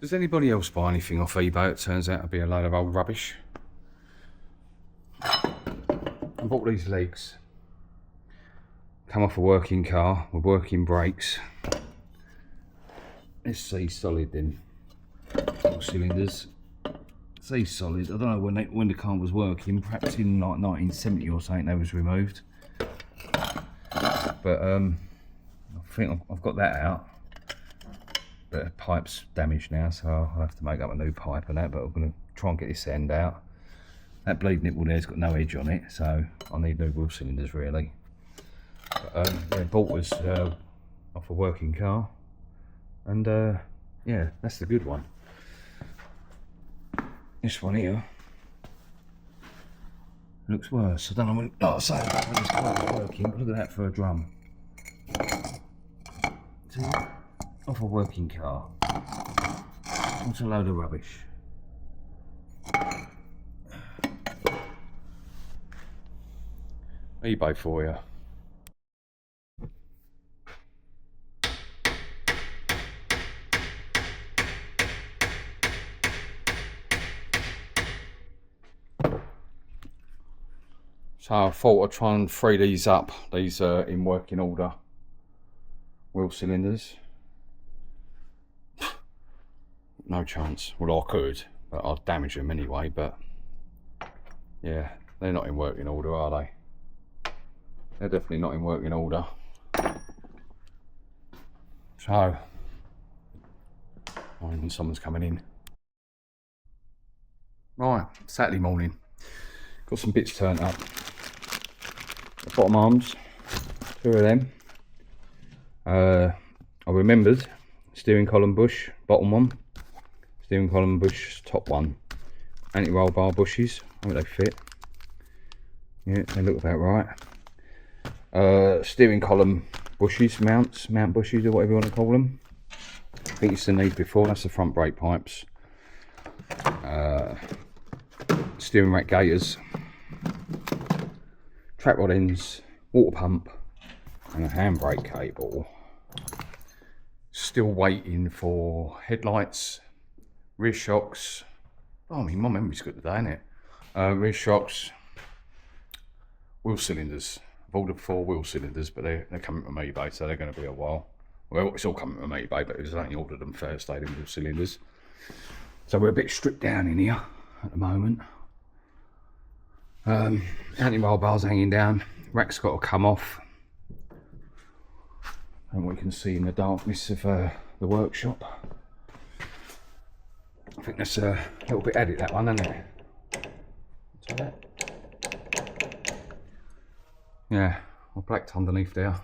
Does anybody else buy anything off eBay that turns out to be a load of old rubbish? I bought these legs. Come off a working car with working brakes. Let's see, solid then. All cylinders. See, solid. I don't know when the car was working. Perhaps in like 1970 or something they was removed. But I think I've got that out. But the pipe's damaged now, so I'll have to make up a new pipe and that, but I'm going to try and get this end out. That bleed nipple there's got no edge on it, so I need new wheel cylinders really. But, yeah, bought was off a working car, and yeah, that's the good one. This one here looks worse. I don't know when, like I say, when this car was working, but look at that for a drum. See? Off a working car. What's a load of rubbish. eBay for you. So I thought I'd try and free these up. These are in working order. Wheel cylinders. No chance. Well, I could, but I'd damage them anyway. But yeah, they're not in working order, are they? They're definitely not in working order. So, when someone's coming in. Right, Saturday morning. Got some bits turned up. The bottom arms, 2 of them. I remembered steering column bush, bottom one. Steering column bush, top one. Anti-roll bar bushes, I think they fit. Yeah, they look about right. Steering column bushes, mount bushes, or whatever you want to call them. I think it's the need before, that's the front brake pipes. Steering rack gaiters. Track rod ends, water pump, and a handbrake cable. Still waiting for headlights, rear shocks. Oh, I mean, my memory's good today, isn't it? Rear shocks, wheel cylinders. I've ordered 4 wheel cylinders, but they're coming from eBay, so they're going to be a while. Well, it's all coming from eBay, but it's only ordered them Thursday, the wheel cylinders. So we're a bit stripped down in here at the moment. Anti-roll bars hanging down. Rack's got to come off. And we can see in the darkness of the workshop. I think that's a little bit added, that one, isn't it? So that. Yeah, I blacked underneath there. I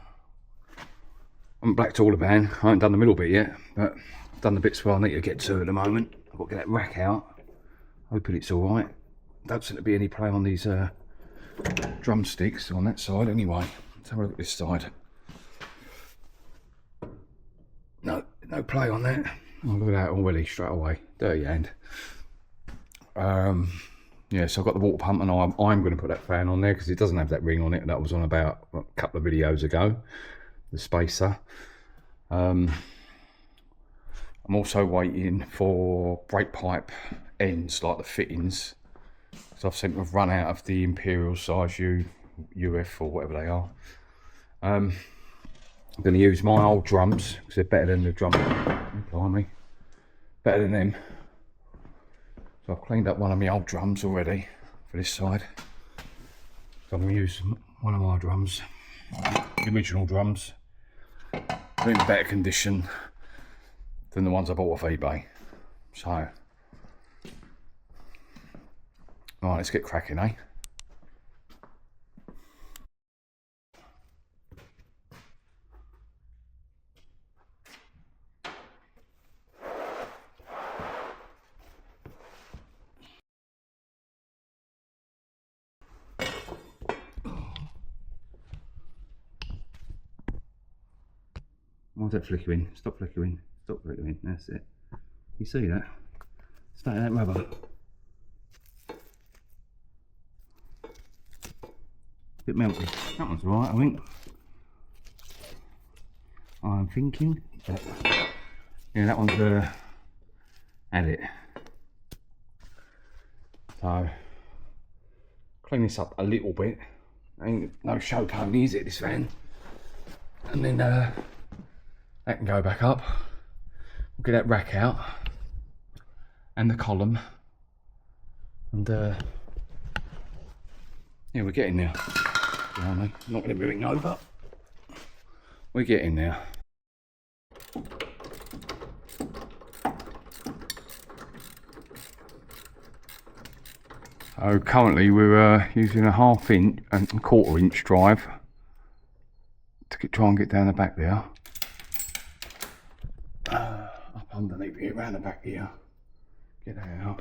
haven't blacked all the van. I haven't done the middle bit yet, but I've done the bits where I need to get to at the moment. I've got to get that rack out. Hoping it's all right. Don't seem to be any play on these drumsticks on that side anyway. Let's have a look at this side. No play on that. Oh, look at that already, straight away. Dirty hand. Yeah, so I've got the water pump, and I'm going to put that fan on there because it doesn't have that ring on it. That was on about a couple of videos ago. The spacer. I'm also waiting for brake pipe ends, like the fittings. So I've sent them, I've run out of the Imperial size UF or whatever they are. I'm going to use my old drums because they're better than the drum. Blimey, better than them. So I've cleaned up one of my old drums already for this side. So I'm going to use one of my drums, the original drums. They're in better condition than the ones I bought off eBay. So. Right, let's get cracking, eh? Why's that flickering? Stop flickering. Stop flickering. That's it. You see that? Stay that rubber. Bit melted. That one's alright, I think. I'm thinking. But yeah, that one's at it. So clean this up a little bit. Ain't no show pony, is it, this van? And then that can go back up. We'll get that rack out and the column, and yeah, we're getting there. You know what I mean? Not going to be moving over. We're getting there. So currently we're using a 1/2 inch and 1/4 inch drive to try and get down the back there. Up underneath here, around the back here. Get that out.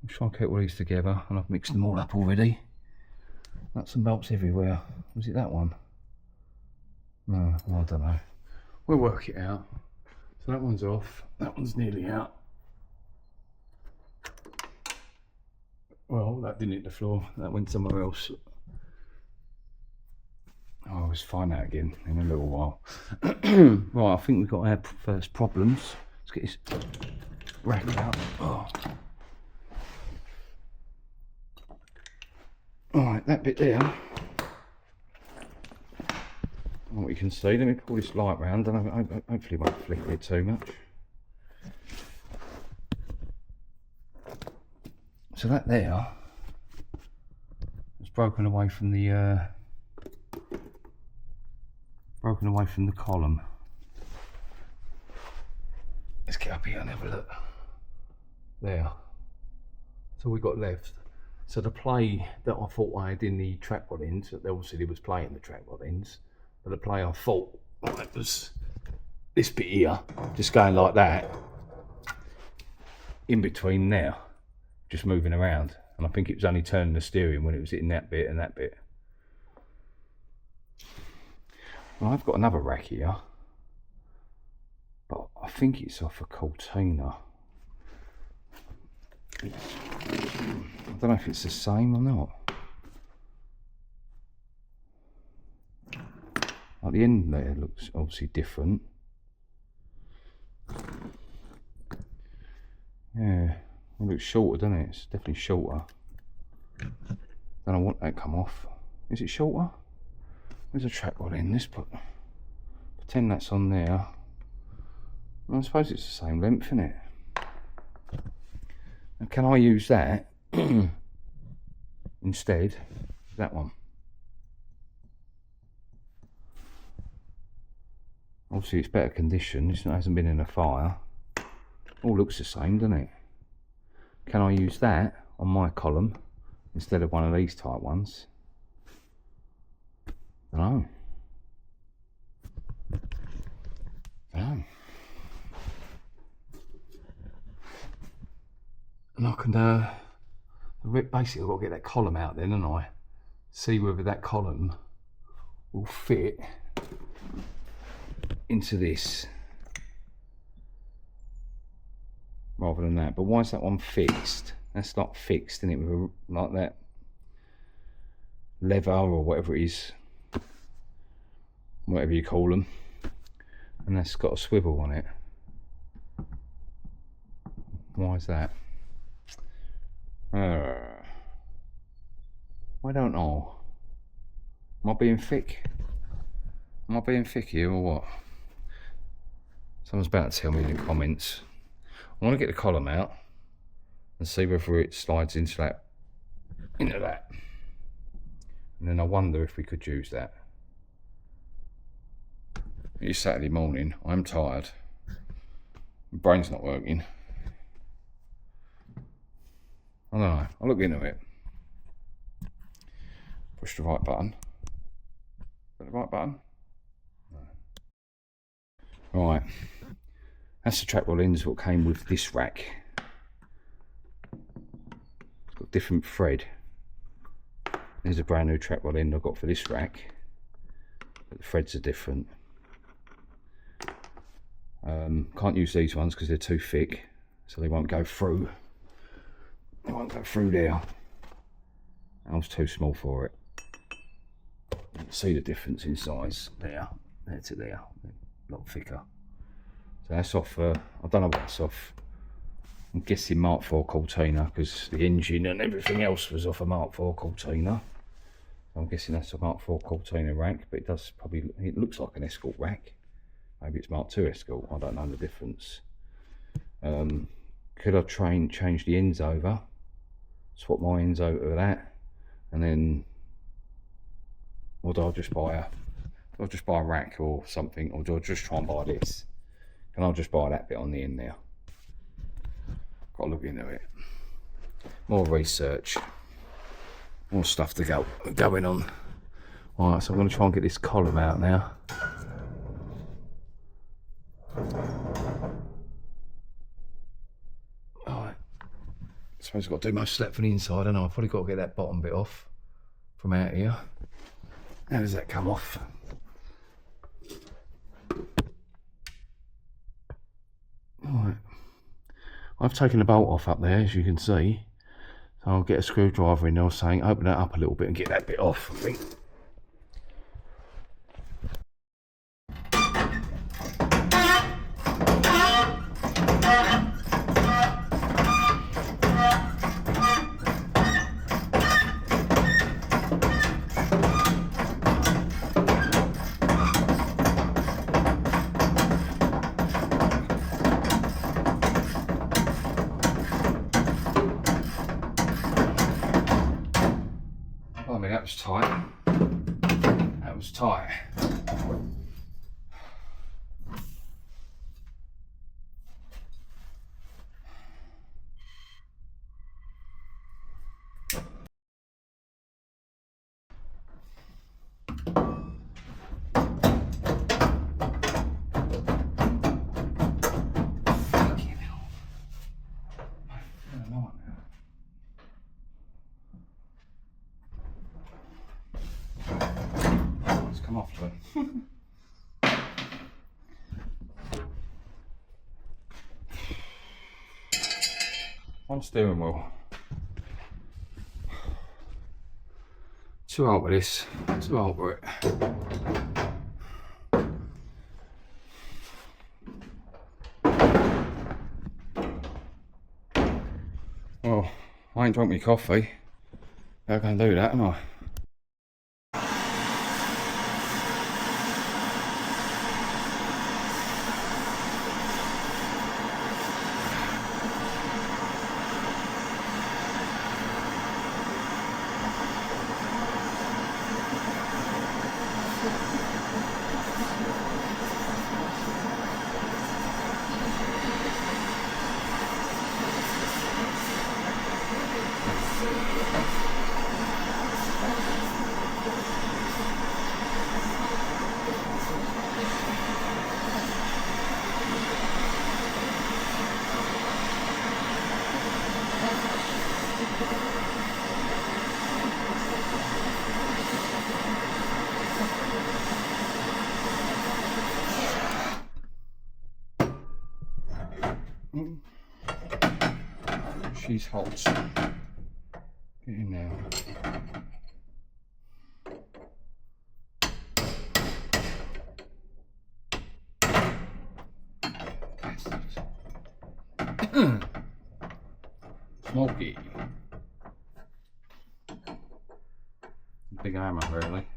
I'm trying to keep all these together, and I've mixed them all up already. Nuts and bolts everywhere. Was it that one? No, I don't know. We'll work it out. So that one's off. That one's nearly out. Well, that didn't hit the floor. That went somewhere else. I'll always find out again in a little while. Right, I think we've got our first problems. Let's get this rack out. Oh. Alright, that bit there. What you can see, let me pull this light round, and hopefully it won't flicker it too much. So that there is broken away from the column. Let's get up here and have a look. There. That's all we got left. So the play that I thought I had in the track rod ends, obviously there was play in the track rod ends, but the play I thought it was this bit here, just going like that, in between now, just moving around. And I think it was only turning the steering when it was hitting that bit and that bit. Well, I've got another rack here, but I think it's off a Cortina. I don't know if it's the same or not. At the end there, it looks obviously different. Yeah, it looks shorter, doesn't it? It's definitely shorter. Then I want that come off. Is it shorter? Where's the track rod in? Let's pretend that's on there. Well, I suppose it's the same length, isn't it? And can I use that instead of that one? Obviously it's better condition, it hasn't been in a fire. All looks the same, doesn't it? Can I use that on my column instead of one of these type ones? I don't know. And I can basically I've got to get that column out then, and I see whether that column will fit into this rather than that. But why is that one fixed? That's not fixed, isn't it, with like that lever or whatever it is, whatever you call them, and that's got a swivel on it. Why is that? I don't know. Am I being thick? Am I being thick here or what? Someone's about to tell me in the comments. I want to get the column out and see whether it slides into that. And then I wonder if we could use that. It's Saturday morning. I'm tired. My brain's not working. I don't know. I'll look into it. Push the right button. Is that the right button? No. Right. That's the track rod ends what came with this rack. It's got different thread. There's a brand new track rod end I got for this rack, but the threads are different. Can't use these ones because they're too thick, so they won't go through. They won't go through there. That was too small for it. You can see the difference in size there to there. A lot thicker. So that's off. I don't know what that's off. I'm guessing Mark IV Cortina, because the engine and everything else was off a Mark IV Cortina. I'm guessing that's a Mark IV Cortina rack, but it does probably, it looks like an Escort rack. Maybe it's Mark II Escort, I don't know the difference. Could I change the ends over, swap my ends over to that, and then, or do I just buy a rack or something, or do I just try and buy this? And I'll just buy that bit on the end now. Got to look into it. More research, more stuff to going on. Alright, so I'm going to try and get this column out now. Alright, I suppose I've got to do most of that from the inside, and I've probably got to get that bottom bit off from out here. How does that come off? Alright, I've taken the bolt off up there, as you can see. So I'll get a screwdriver in there, saying open that up a little bit and get that bit off, I think. That was tight. That was tight. Come off to it. One steering wheel. Too old for this. Too old for it. Well, I ain't drunk my coffee. How can I do that, am I? She's hot. Get in now. Smoky. Big armour, really.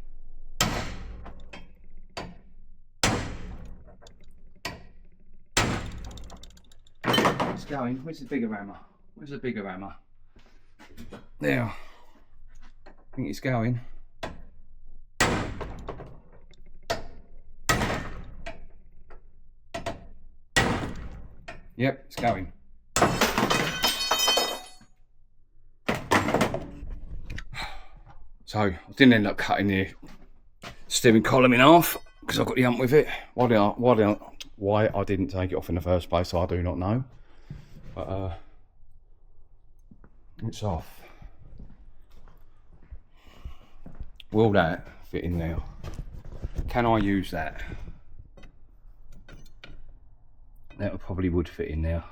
It's going. Where's the bigger hammer? Where's the bigger hammer? There. I think it's going. Yep, it's going. So I didn't end up cutting the steering column in half because I got the hump with it. Why I didn't take it off in the first place, I do not know. But it's off. Will that fit in there? Can I use that? That probably would fit in there.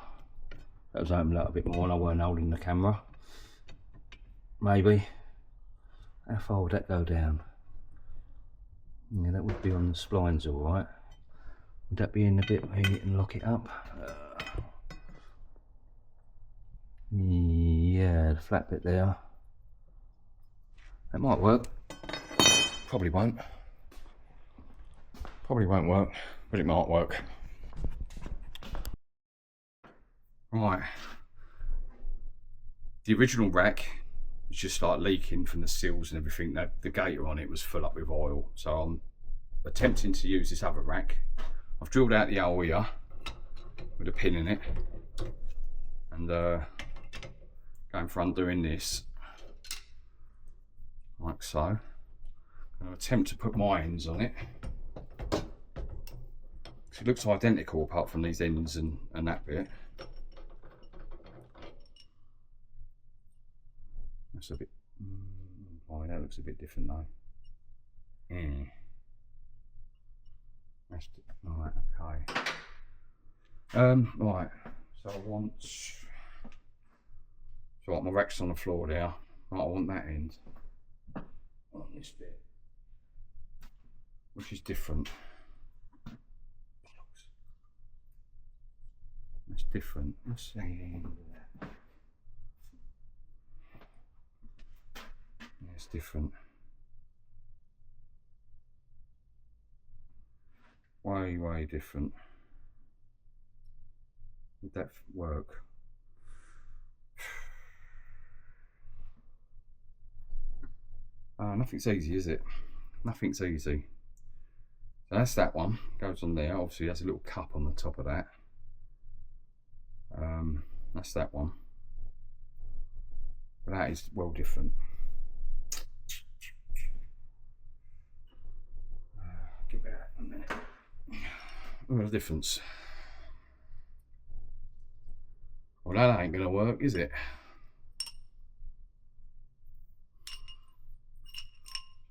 That was opened up a bit more and I weren't holding the camera. Maybe. How far would that go down? Yeah, that would be on the splines alright. Would that be in the bit where you can lock it up? Yeah, the flat bit there. That might work. Probably won't. Probably won't work, but it might work. Right. The original rack is just like leaking from the seals and everything. That the gator on it was full up with oil. So I'm attempting to use this other rack. I've drilled out the hole here with a pin in it, and going for undoing this like so. I'm going to attempt to put my ends on it. It looks identical apart from these ends and that bit. That's a bit. Oh, that looks a bit different though. That's right. Okay. Right. So I want. So like my rack's on the floor there. Right, I want that end. I want this bit, which is different. That's different. Let's see the end of that. Yeah, it's different. Way different. Would that work? Nothing's easy, is it? Nothing's easy. So that's that one. Goes on there. Obviously, there's a little cup on the top of that. That's that one. But that is well different. Give it a minute. Look at the difference. Well, that ain't gonna work, is it?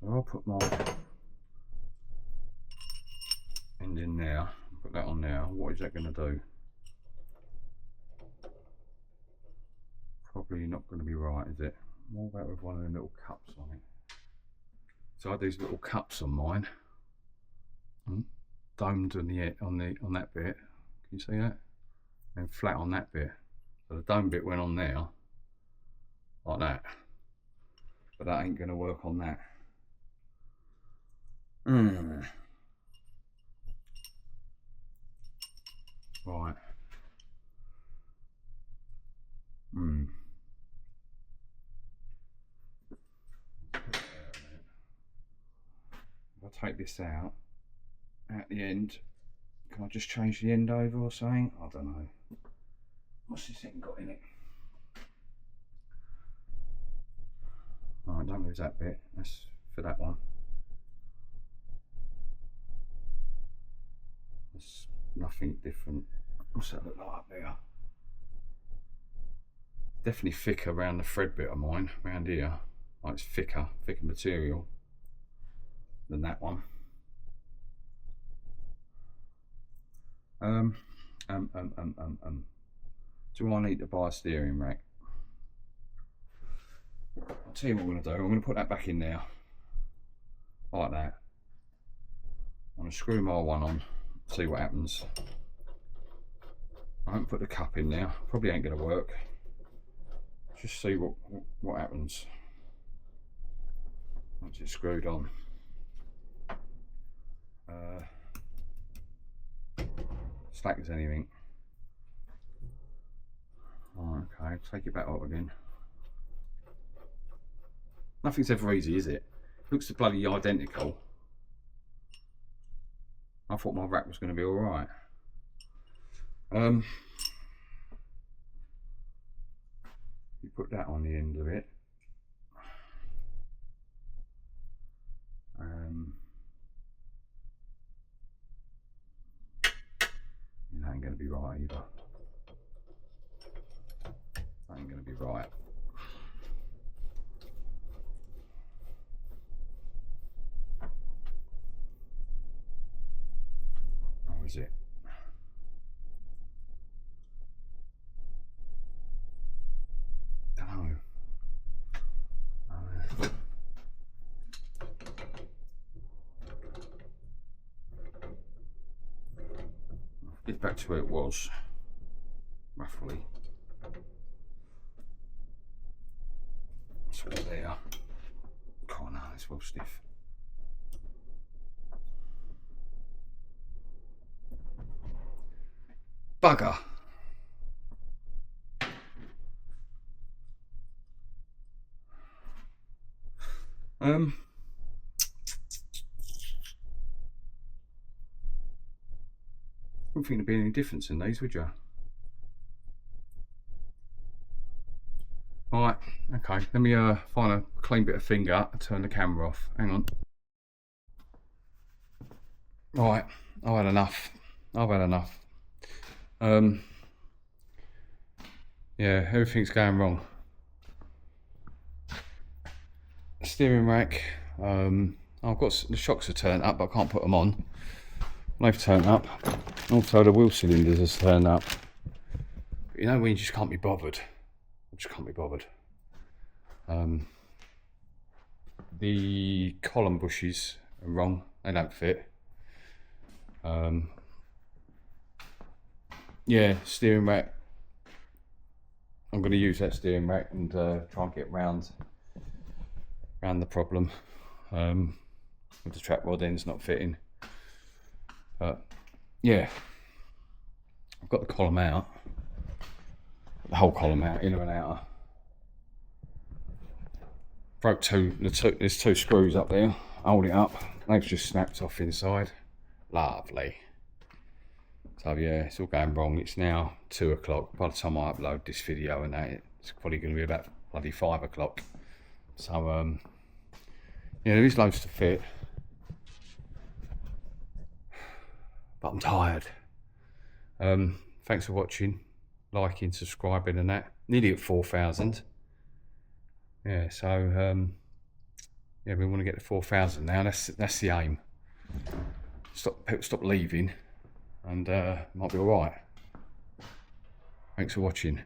So I'll put my end in there. Put that on there. What is that gonna do? Probably not going to be right, is it? What about with one of the little cups on it? So I had these little cups on mine, domed on that bit. Can you see that? And flat on that bit. So the dome bit went on there, like that. But that ain't going to work on that. Right. If I take this out at the end, can I just change the end over or something? I don't know. What's this thing got in it? Alright, don't lose that bit. That's for that one. There's nothing different. What's that look like up there? Definitely thicker around the thread bit of mine, around here. Like it's thicker material than that one. Do I need to buy a steering rack? I'll tell you what I'm going to do. I'm going to put that back in there, like that. I'm going to screw my one on, see what happens. I haven't put the cup in there. Probably ain't going to work. Just see what happens once it's screwed on. Slack as anything. Oh, okay, take it back up again. Nothing's ever easy, is it? Looks bloody identical. I thought my rack was going to be alright. You put that on the end of it. That ain't going to be right either. That ain't going to be right. Or is it? Don't know. Get back to where it was, roughly. there. Oh no, it's well stiff. Bugger. Wouldn't think there'd be any difference in these, would you? Right, okay, let me find a clean bit of finger and turn the camera off. Hang on. Right, I've had enough. I've had enough. Yeah, everything's going wrong. Steering rack, I've got the shocks are turned up, but I can't put them on. They've turned up. Also, the wheel cylinders are turned up. But you know when you just can't be bothered. I just can't be bothered. The column bushes are wrong. They don't fit. Yeah, steering rack. I'm going to use that steering rack and try and get round the problem with the trap rod ends not fitting. But yeah, I've got the column out, the whole column out, inner and outer. Broke there's two screws up there, hold it up. They've just snapped off inside. Lovely. So yeah, it's all going wrong. It's now 2 o'clock. By the time I upload this video and that, it's probably going to be about bloody 5 o'clock. So yeah, there is loads to fit, but I'm tired. Thanks for watching, liking, subscribing and that. Nearly at 4,000. Yeah, so yeah, we want to get to 4,000 now. That's the aim. Stop leaving, and might be all right. Thanks for watching.